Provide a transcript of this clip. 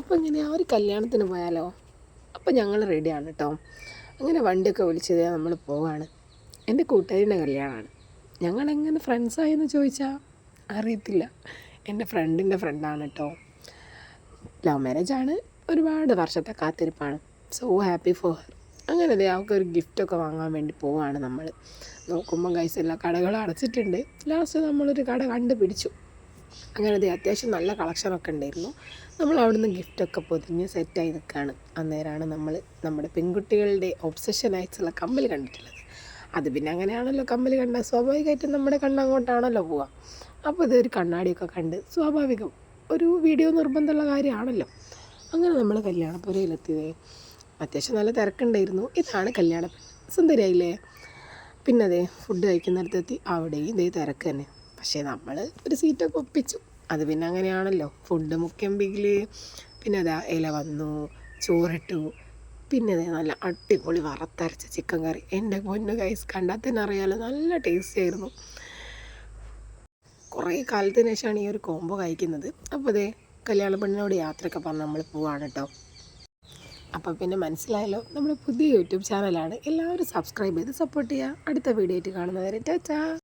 അപ്പോൾ ഇങ്ങനെ ആ ഒരു കല്യാണത്തിന് പോയാലോ? അപ്പോൾ ഞങ്ങൾ റെഡിയാണ് കേട്ടോ. അങ്ങനെ വണ്ടിയൊക്കെ വിളിച്ചത് നമ്മൾ പോവാണ്. എൻ്റെ കൂട്ടുകാരിൻ്റെ കല്യാണമാണ്. ഞങ്ങളെങ്ങനെ ഫ്രണ്ട്സായെന്ന് ചോദിച്ചാൽ അറിയത്തില്ല. എൻ്റെ ഫ്രണ്ടിൻ്റെ ഫ്രണ്ടാണ് കേട്ടോ. ലവ് മാരേജാണ്. ഒരുപാട് വർഷത്തെ കാത്തിരിപ്പാണ്. So happy for her. അങ്ങനെ അതെ അവൾക്കൊരു ഗിഫ്റ്റൊക്കെ വാങ്ങാൻ വേണ്ടി പോവാണ് നമ്മൾ. നോക്കുമ്പം ഗൈസ് എല്ലാ കടകളും അടച്ചിട്ടുണ്ട്. ലാസ്റ്റ് നമ്മളൊരു കട കണ്ടുപിടിച്ചു. അങ്ങനെ അതെ അത്യാവശ്യം നല്ല കളക്ഷനൊക്കെ ഉണ്ടായിരുന്നു. നമ്മൾ അവിടുന്ന് ഗിഫ്റ്റൊക്കെ പൊതിഞ്ഞ് സെറ്റായി നിൽക്കുകയാണ്. അന്നേരമാണ് നമ്മൾ നമ്മുടെ പെൺകുട്ടികളുടെ ഒബ്സഷനായിട്ടുള്ള കമ്മൽ കണ്ടിട്ടുള്ളത്. അത് പിന്നെ അങ്ങനെയാണല്ലോ, കമ്മൽ കണ്ടാൽ സ്വാഭാവികമായിട്ടും നമ്മുടെ കണ്ണങ്ങോട്ടാണല്ലോ പോവുക. അപ്പോൾ ഇതൊരു കണ്ണാടിയൊക്കെ കണ്ട് സ്വാഭാവികം ഒരു വീഡിയോ നിർബന്ധമുള്ള കാര്യമാണല്ലോ. അങ്ങനെ നമ്മൾ കല്യാണപ്പുരയിലെത്തിയതേ. അത്യാവശ്യം നല്ല തിരക്കുണ്ടായിരുന്നു. ഇതാണ് കല്യാണ സുന്ദരിയായില്ലേ. പിന്നെ അതെ ഫുഡ് കഴിക്കുന്നിടത്തെത്തി. അവിടെയും ഇതേ തിരക്ക് തന്നെ. പക്ഷേ നമ്മൾ ഒരു സീറ്റൊക്കെ ഒപ്പിച്ചു. അത് പിന്നെ അങ്ങനെയാണല്ലോ, ഫുഡ് മുഖ്യമെങ്കിൽ. പിന്നെ അതാ ഇല വന്നു, ചോറിട്ടു. പിന്നെ അതെ നല്ല അടിപൊളി വറുത്തരച്ച ചിക്കൻ കറി. എൻ്റെ പൊന്നു ഗൈസ്, കണ്ടാൽ തന്നെ അറിയാമല്ലോ, നല്ല ടേസ്റ്റ് ആയിരുന്നു. കുറേ കാലത്തിന് ശേഷമാണ് ഈ ഒരു കോംബോ കഴിക്കുന്നത്. അപ്പോൾ അതെ കല്യാണ പെണ്ണിനോട് യാത്രയൊക്കെ പറഞ്ഞ് നമ്മൾ പോവാണ് കേട്ടോ. അപ്പം പിന്നെ മനസ്സിലായല്ലോ, നമ്മുടെ പുതിയ യൂട്യൂബ് ചാനലാണ്. എല്ലാവരും സബ്സ്ക്രൈബ് ചെയ്ത് സപ്പോർട്ട് ചെയ്യുക. അടുത്ത വീഡിയോ ആയിട്ട് കാണുന്നവരെ ടാറ്റാ.